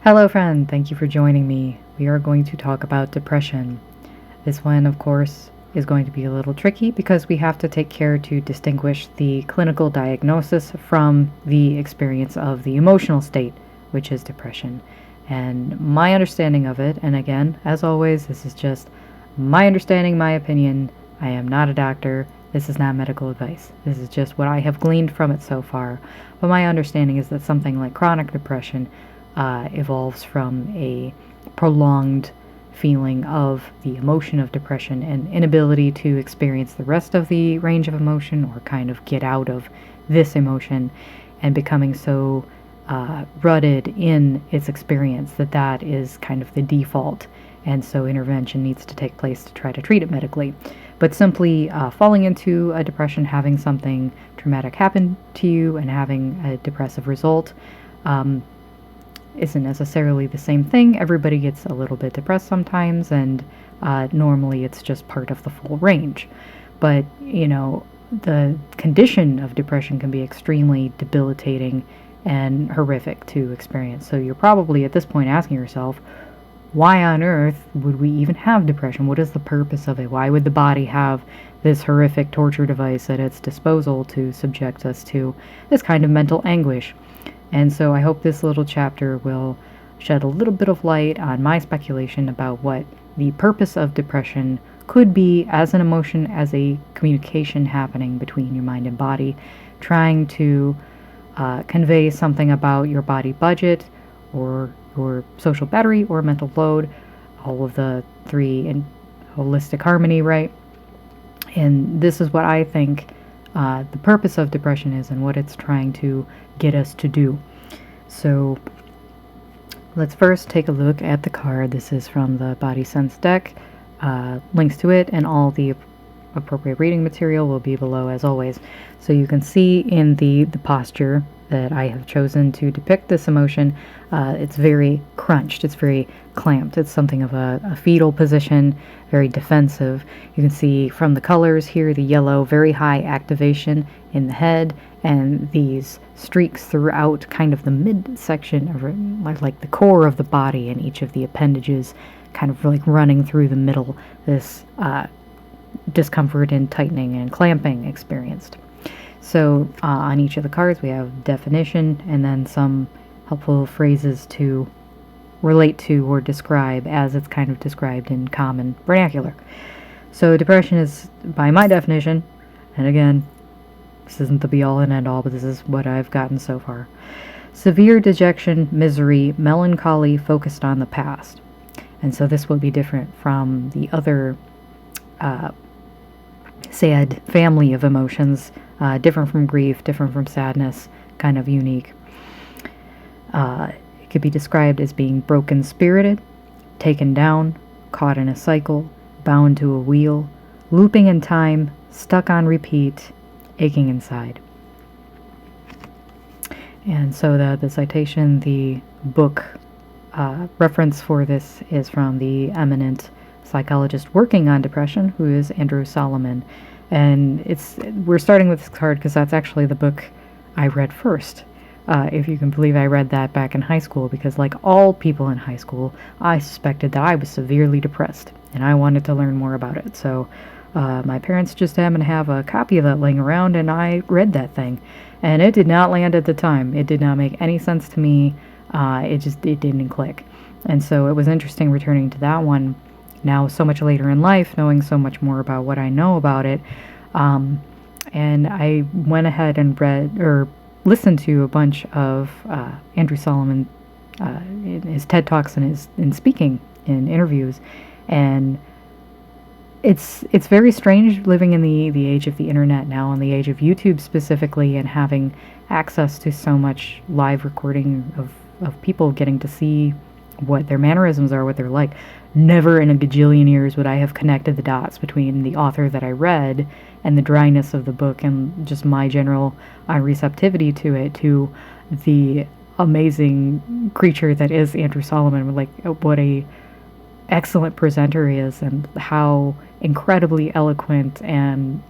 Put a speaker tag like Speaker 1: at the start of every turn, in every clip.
Speaker 1: Hello, friend. Thank you for joining me. We are going to talk about depression. This one, of course, is going to be a little tricky because we have to take care to distinguish the clinical diagnosis from the experience of the emotional state, which is depression. And my understanding of it, and again, as always, this is just my understanding, my opinion. I am not a doctor. This is not medical advice. This is just what I have gleaned from it so far. But my understanding is that something like chronic depression evolves from a prolonged feeling of the emotion of depression and inability to experience the rest of the range of emotion or kind of get out of this emotion, and becoming so rooted in its experience that that is kind of the default, and so intervention needs to take place to try to treat it medically. But simply falling into a depression, having something traumatic happen to you and having a depressive result, isn't necessarily the same thing. Everybody gets a little bit depressed sometimes, and normally it's just part of the full range. But, the condition of depression can be extremely debilitating and horrific to experience. So you're probably at this point asking yourself, why on earth would we even have depression? What is the purpose of it? Why would the body have this horrific torture device at its disposal to subject us to this kind of mental anguish? And so I hope this little chapter will shed a little bit of light on my speculation about what the purpose of depression could be as an emotion, as a communication happening between your mind and body, trying to convey something about your body budget or your social battery or mental load, all of the three in holistic harmony, right? And this is what I think the purpose of depression is and what it's trying to get us to do. So let's first take a look at the card. This is from the Body Sense deck. Links to it and all the appropriate reading material will be below as always. So you can see in the posture that I have chosen to depict this emotion, it's very crunched, it's very clamped, it's something of a fetal position, very defensive. You can see from the colors here, the yellow, very high activation in the head, and these streaks throughout kind of the midsection, of like the core of the body, and each of the appendages kind of like running through the middle, this discomfort and tightening and clamping experienced. So on each of the cards we have definition and then some helpful phrases to relate to or describe as it's kind of described in common vernacular. So depression is, by my definition, and again, this isn't the be-all and end-all, but this is what I've gotten so far: severe dejection, misery, melancholy focused on the past. And so this will be different from the other sad family of emotions, different from grief, different from sadness, kind of unique. It could be described as being broken-spirited, taken down, caught in a cycle, bound to a wheel, looping in time, stuck on repeat, aching inside. And so the citation, the book reference for this is from the eminent psychologist working on depression, who is Andrew Solomon. And we're starting with this card because that's actually the book I read first. If you can believe, I read that back in high school because, like all people in high school, I suspected that I was severely depressed and I wanted to learn more about it. So my parents just happened to have a copy of that laying around, and I read that thing. And it did not land at the time. It did not make any sense to me. It didn't click. And so it was interesting returning to that one now so much later in life, knowing so much more about what I know about it. And I went ahead and read or listened to a bunch of Andrew Solomon in his TED Talks and in speaking in interviews. And it's very strange living in the age of the internet now, and the age of YouTube specifically, and having access to so much live recording of people getting to see what their mannerisms are, what they're like. Never in a gajillion years would I have connected the dots between the author that I read and the dryness of the book and just my general receptivity to it, to the amazing creature that is Andrew Solomon. Like, what a excellent presenter he is, and how incredibly eloquent and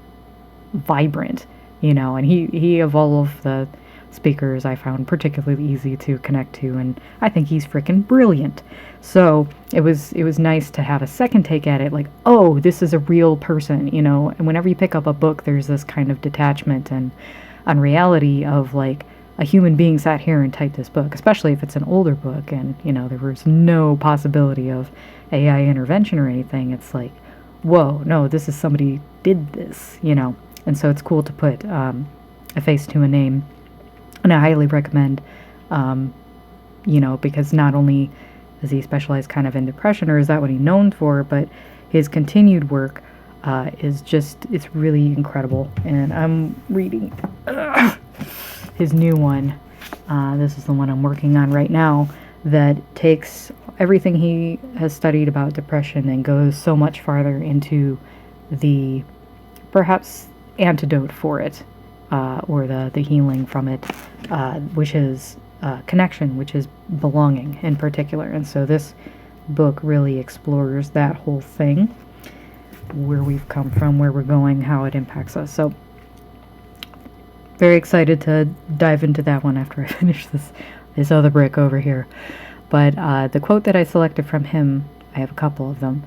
Speaker 1: vibrant, and he of all of the speakers I found particularly easy to connect to, and I think he's freaking brilliant. So it was nice to have a second take at it, like, oh, this is a real person, you know. And whenever you pick up a book, there's this kind of detachment and unreality of like a human being sat here and typed this book, especially if it's an older book and, you know, there was no possibility of AI intervention or anything. It's like, whoa, no, this is somebody did this, you know. And so it's cool to put a face to a name. And I highly recommend, you know, because not only does he specialize kind of in depression, or is that what he's known for, but his continued work is just, it's really incredible. And I'm reading his new one. This is the one I'm working on right now, that takes everything he has studied about depression and goes so much farther into the perhaps antidote for it, or the healing from it, which is connection, which is belonging in particular. And so this book really explores that whole thing, where we've come from, where we're going, how it impacts us. So very excited to dive into that one after I finish this other brick over here. But the quote that I selected from him, I have a couple of them.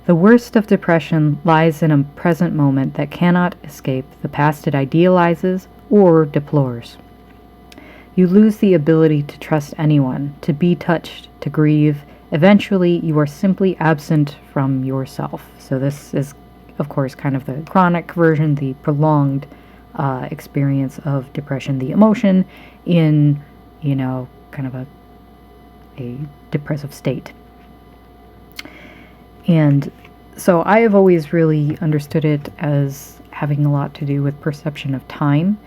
Speaker 1: The worst of depression lies in a present moment that cannot escape the past it idealizes or deplores. You lose the ability to trust anyone, to be touched, to grieve. Eventually, you are simply absent from yourself. So this is, of course, kind of the chronic version, the prolonged experience of depression, the emotion in, you know, kind of a depressive state. And so I have always really understood it as having a lot to do with perception of time,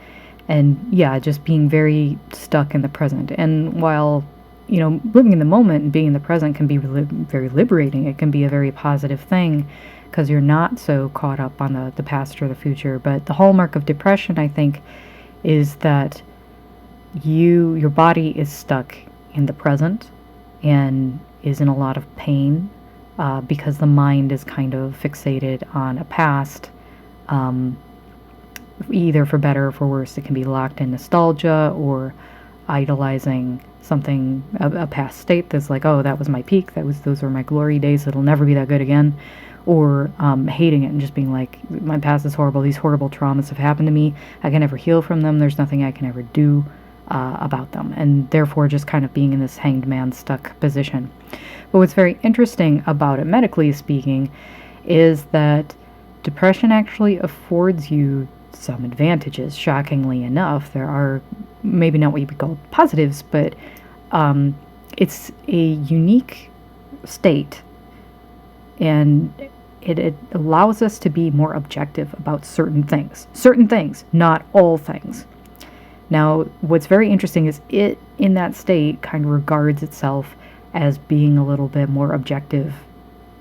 Speaker 1: and yeah, just being very stuck in the present. And while, you know, living in the moment and being in the present can be very liberating, it can be a very positive thing because you're not so caught up on the past or the future. But the hallmark of depression, I think, is that your body is stuck in the present and is in a lot of pain, because the mind is kind of fixated on a past, either for better or for worse. It can be locked in nostalgia or idolizing something, a past state that's like, oh, that was my peak, those were my glory days, it'll never be that good again. Or hating it and just being like, my past is horrible, these horrible traumas have happened to me, I can never heal from them, there's nothing I can ever do about them, and therefore just kind of being in this hanged man stuck position. But what's very interesting about it, medically speaking, is that depression actually affords you some advantages. Shockingly enough, there are maybe not what you would call positives, but it's a unique state, and it allows us to be more objective about certain things, not all things. Now, what's very interesting is it, in that state, kind of regards itself as being a little bit more objective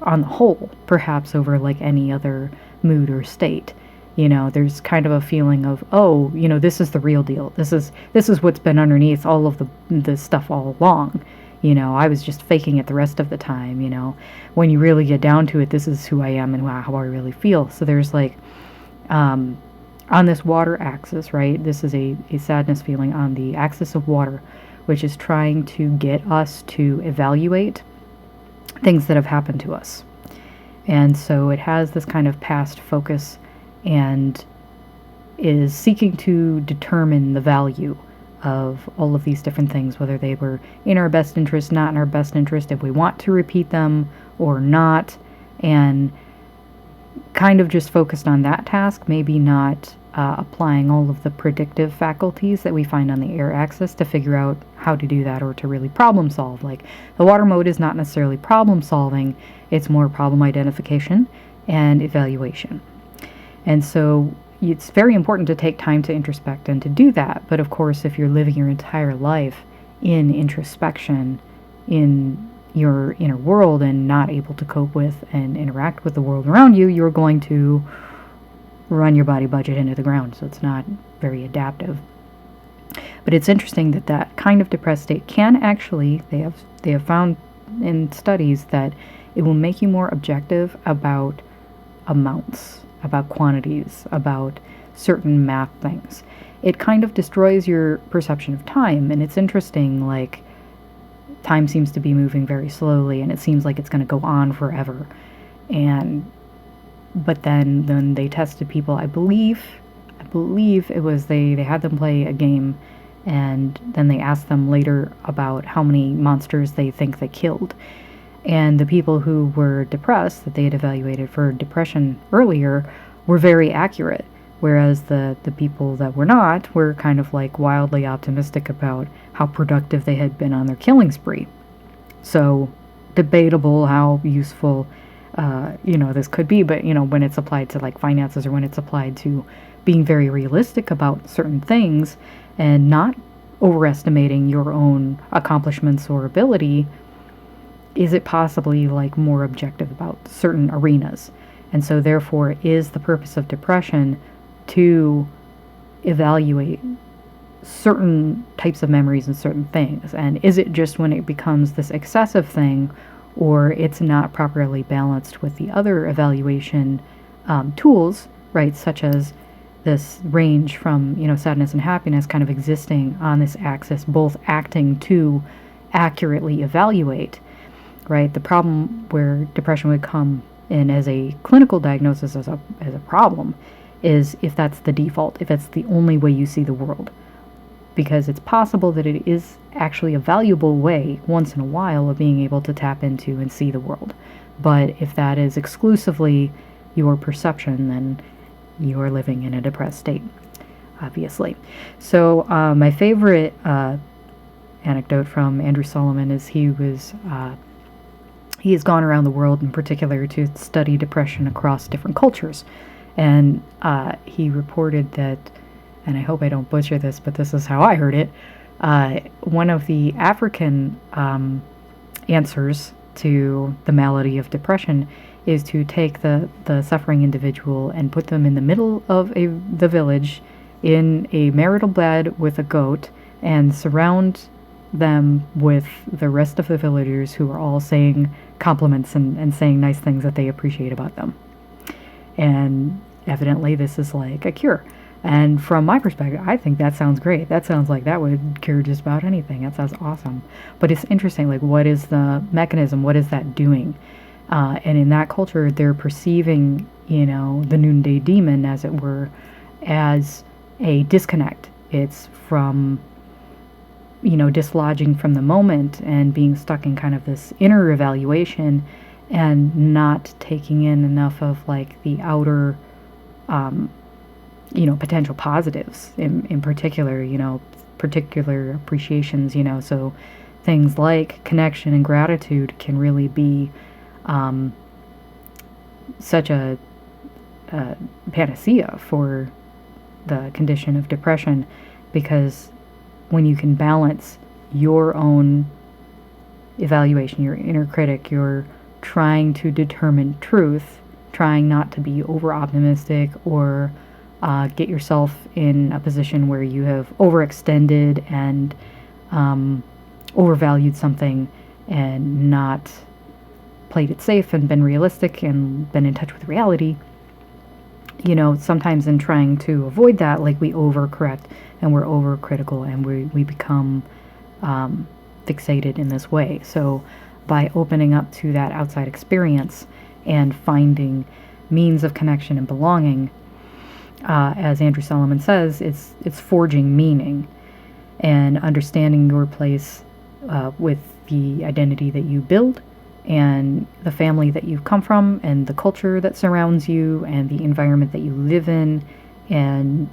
Speaker 1: on the whole, perhaps over like any other mood or state. You know, there's kind of a feeling of, oh, you know, this is the real deal. This is what's been underneath all of the stuff all along. You know, I was just faking it the rest of the time, you know. When you really get down to it, this is who I am and how I really feel. So there's like, on this water axis, right? This is a sadness feeling on the axis of water, which is trying to get us to evaluate things that have happened to us. And so it has this kind of past focus and is seeking to determine the value of all of these different things, whether they were in our best interest, not in our best interest, if we want to repeat them or not, and kind of just focused on that task, maybe not applying all of the predictive faculties that we find on the air axis to figure out how to do that or to really problem solve. Like, the water mode is not necessarily problem solving, it's more problem identification and evaluation. And so it's very important to take time to introspect and to do that. But of course, if you're living your entire life in introspection, in your inner world, and not able to cope with and interact with the world around you, you're going to run your body budget into the ground. So it's not very adaptive. But it's interesting that kind of depressed state can actually, they have found in studies that it will make you more objective about amounts, about quantities, about certain math things. It kind of destroys your perception of time, and it's interesting, like, time seems to be moving very slowly, and it seems like it's going to go on forever. And but then they tested people. I believe it was they had them play a game, and then they asked them later about how many monsters they think they killed. And the people who were depressed, that they had evaluated for depression earlier, were very accurate, whereas the people that were not were kind of like wildly optimistic about how productive they had been on their killing spree. So debatable how useful this could be, but when it's applied to like finances, or when it's applied to being very realistic about certain things and not overestimating your own accomplishments or ability, is it possibly like more objective about certain arenas? And so therefore, is the purpose of depression to evaluate certain types of memories and certain things? And is it just when it becomes this excessive thing, or it's not properly balanced with the other evaluation tools, right, such as this range from sadness and happiness kind of existing on this axis, both acting to accurately evaluate, right? The problem where depression would come in as a clinical diagnosis as a problem is if that's the default, if it's the only way you see the world. Because it's possible that it is actually a valuable way once in a while of being able to tap into and see the world. But if that is exclusively your perception, then you are living in a depressed state, obviously. So my favorite anecdote from Andrew Solomon is he has gone around the world in particular to study depression across different cultures. And he reported that, and I hope I don't butcher this, but this is how I heard it, one of the African answers to the malady of depression is to take the suffering individual and put them in the middle of the village in a marital bed with a goat, and surround them with the rest of the villagers who are all saying compliments and saying nice things that they appreciate about them. And evidently this is like a cure. And from my perspective, I think that sounds great. That sounds like that would cure just about anything. That sounds awesome. But it's interesting, like, what is the mechanism? What is that doing? And in that culture, they're perceiving, the noonday demon, as it were, as a disconnect. It's from, dislodging from the moment and being stuck in kind of this inner evaluation and not taking in enough of, like, the outer, potential positives in particular, particular appreciations, so things like connection and gratitude can really be such a panacea for the condition of depression, because when you can balance your own evaluation, your inner critic, you're trying to determine truth, trying not to be over optimistic or get yourself in a position where you have overextended and overvalued something and not played it safe and been realistic and been in touch with reality. Sometimes in trying to avoid that, like, we overcorrect and we're overcritical and we become fixated in this way. So by opening up to that outside experience and finding means of connection and belonging, as Andrew Solomon says, it's forging meaning and understanding your place with the identity that you build and the family that you've come from and the culture that surrounds you and the environment that you live in. And,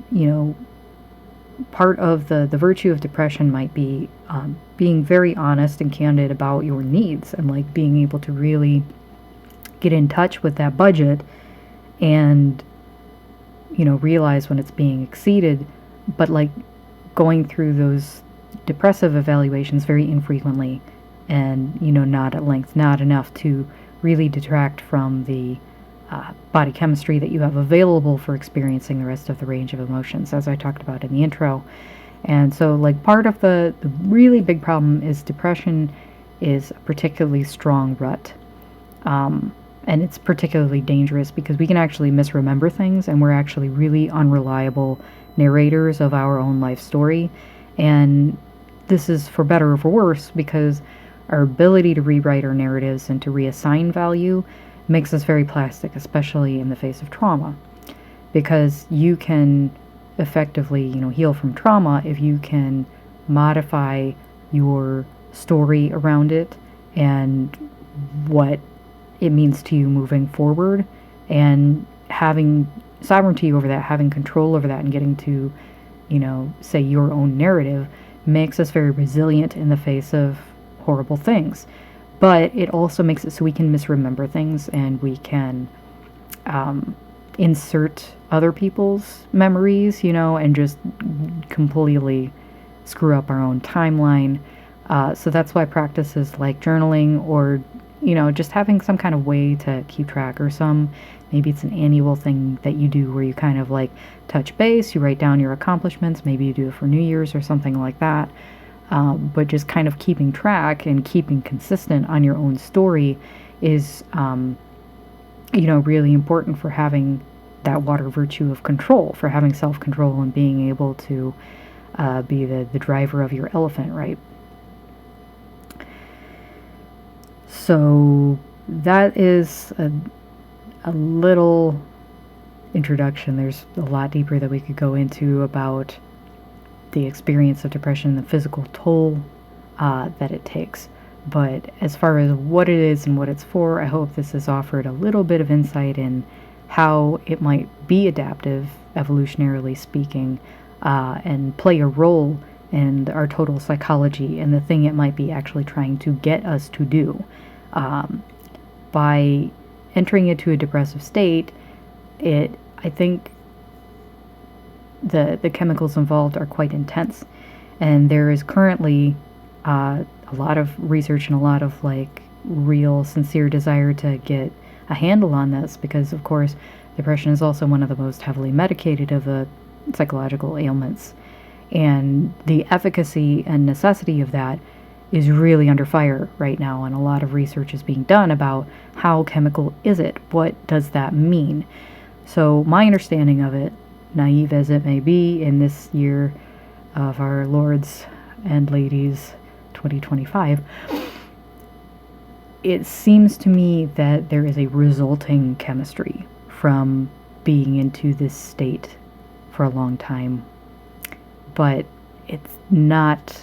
Speaker 1: part of the virtue of depression might be being very honest and candid about your needs and, like, being able to really get in touch with that budget and, realize when it's being exceeded, but, like, going through those depressive evaluations very infrequently and, not at length, not enough to really detract from the body chemistry that you have available for experiencing the rest of the range of emotions, as I talked about in the intro. And so, like, part of the really big problem is depression is a particularly strong rut. And it's particularly dangerous because we can actually misremember things, and we're actually really unreliable narrators of our own life story. And this is for better or for worse because our ability to rewrite our narratives and to reassign value makes us very plastic, especially in the face of trauma. Because you can effectively, heal from trauma if you can modify your story around it and what it means to you moving forward, and having sovereignty over that, having control over that, and getting to, say your own narrative makes us very resilient in the face of horrible things. But it also makes it so we can misremember things, and we can insert other people's memories, and just completely screw up our own timeline. So that's why practices like journaling, or just having some kind of way to keep track, or maybe it's an annual thing that you do where you kind of like touch base, you write down your accomplishments, maybe you do it for New Year's or something like that. But just kind of keeping track and keeping consistent on your own story is, really important for having that water virtue of control, for having self-control and being able to be the driver of your elephant, right? So that is a little introduction. There's a lot deeper that we could go into about the experience of depression, the physical toll that it takes. But as far as what it is and what it's for, I hope this has offered a little bit of insight in how it might be adaptive, evolutionarily speaking, and play a role in our total psychology and the thing it might be actually trying to get us to do. By entering into a depressive state, I think the chemicals involved are quite intense, and there is currently a lot of research and a lot of real sincere desire to get a handle on this, because of course depression is also one of the most heavily medicated of the psychological ailments, and the efficacy and necessity of that is really under fire right now, and a lot of research is being done about how chemical is it, what does that mean. So my understanding of it, naive as it may be in this year of our lords and ladies 2025, it seems to me that there is a resulting chemistry from being into this state for a long time, but it's not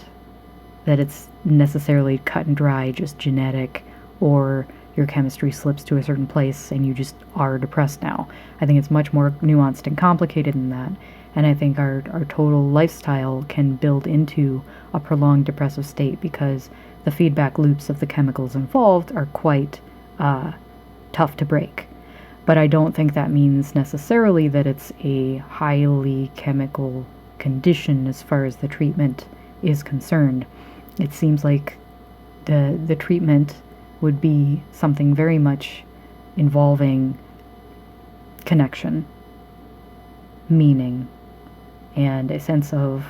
Speaker 1: that it's necessarily cut and dry, just genetic, or your chemistry slips to a certain place and you just are depressed now. I think it's much more nuanced and complicated than that, and I think our total lifestyle can build into a prolonged depressive state because the feedback loops of the chemicals involved are quite tough to break. But I don't think that means necessarily that it's a highly chemical condition as far as the treatment is concerned. It seems like the treatment would be something very much involving connection, meaning, and a sense of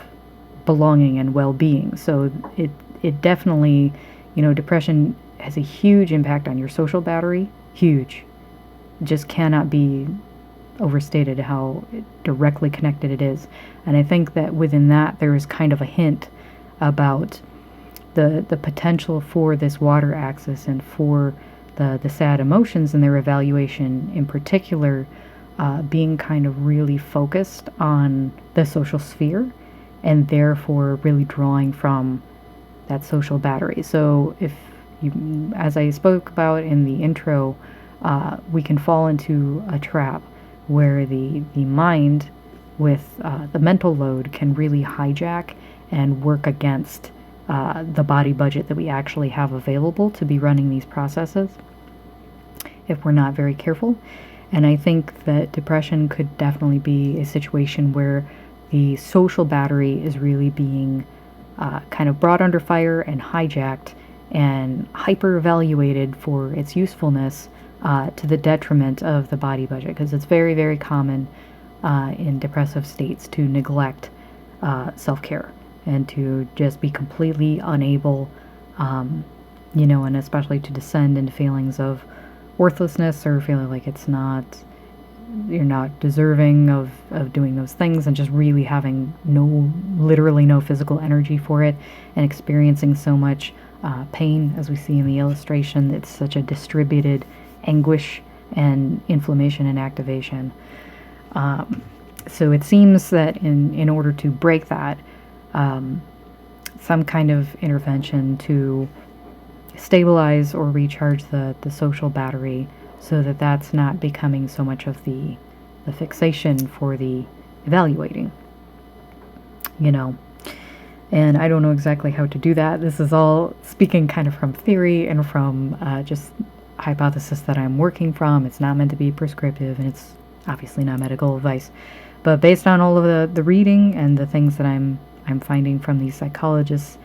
Speaker 1: belonging and well-being. So it definitely, depression has a huge impact on your social battery. Huge. It just cannot be overstated how directly connected it is. And I think that within that there is kind of a hint about the potential for this water axis and for the sad emotions and their evaluation in particular being kind of really focused on the social sphere, and therefore really drawing from that social battery. So if you, as I spoke about in the intro, we can fall into a trap where the mind with the mental load can really hijack and work against the body budget that we actually have available to be running these processes if we're not very careful. And I think that depression could definitely be a situation where the social battery is really being kind of brought under fire and hijacked and hyper-evaluated for its usefulness to the detriment of the body budget, because it's very, very common in depressive states to neglect self-care and to just be completely unable, and especially to descend into feelings of worthlessness or feeling like you're not deserving of doing those things, and just really having literally no physical energy for it, and experiencing so much pain, as we see in the illustration. It's such a distributed anguish and inflammation and activation. So it seems that in order to break that, some kind of intervention to stabilize or recharge the social battery, so that that's not becoming so much of the fixation for the evaluating, And I don't know exactly how to do that. This is all speaking kind of from theory and from just hypothesis that I'm working from. It's not meant to be prescriptive, and it's obviously not medical advice. But based on all of the reading and the things that I'm finding from these psychologists,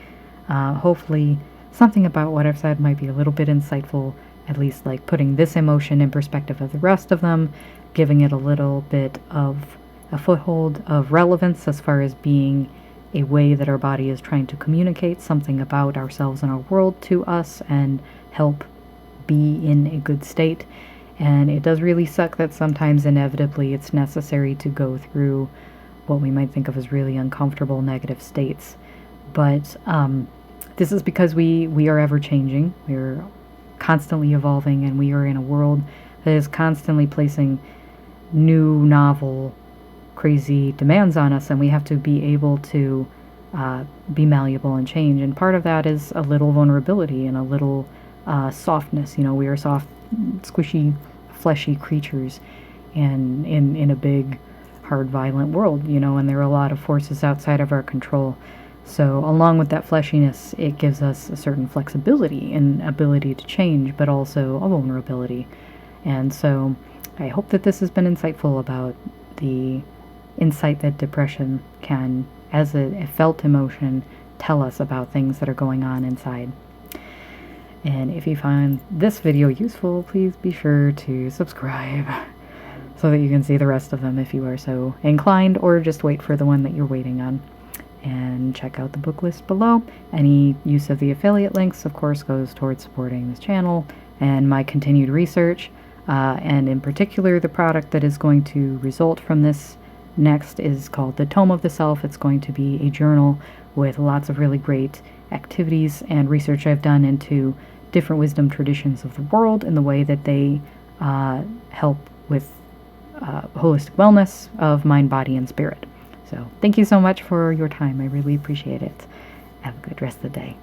Speaker 1: hopefully something about what I've said might be a little bit insightful, at least like putting this emotion in perspective of the rest of them, giving it a little bit of a foothold of relevance as far as being a way that our body is trying to communicate something about ourselves and our world to us and help be in a good state. And it does really suck that sometimes inevitably it's necessary to go through what we might think of as really uncomfortable negative states. But this is because we are ever changing, we're constantly evolving, and we are in a world that is constantly placing new, novel, crazy demands on us, and we have to be able to be malleable and change. And part of that is a little vulnerability and a little softness. We are soft, squishy, fleshy creatures, and in a big, hard, violent world, and there are a lot of forces outside of our control. So along with that fleshiness, it gives us a certain flexibility and ability to change, but also a vulnerability. And so I hope that this has been insightful about the insight that depression can, as a felt emotion, tell us about things that are going on inside. And if you find this video useful, please be sure to subscribe so that you can see the rest of them if you are so inclined, or just wait for the one that you're waiting on. And check out the book list below. Any use of the affiliate links, of course, goes towards supporting this channel and my continued research. And in particular, the product that is going to result from this next is called The Tome of the Self. It's going to be a journal with lots of really great activities and research I've done into different wisdom traditions of the world and the way that they help with holistic wellness of mind, body, and spirit. So thank you so much for your time. I really appreciate it. Have a good rest of the day.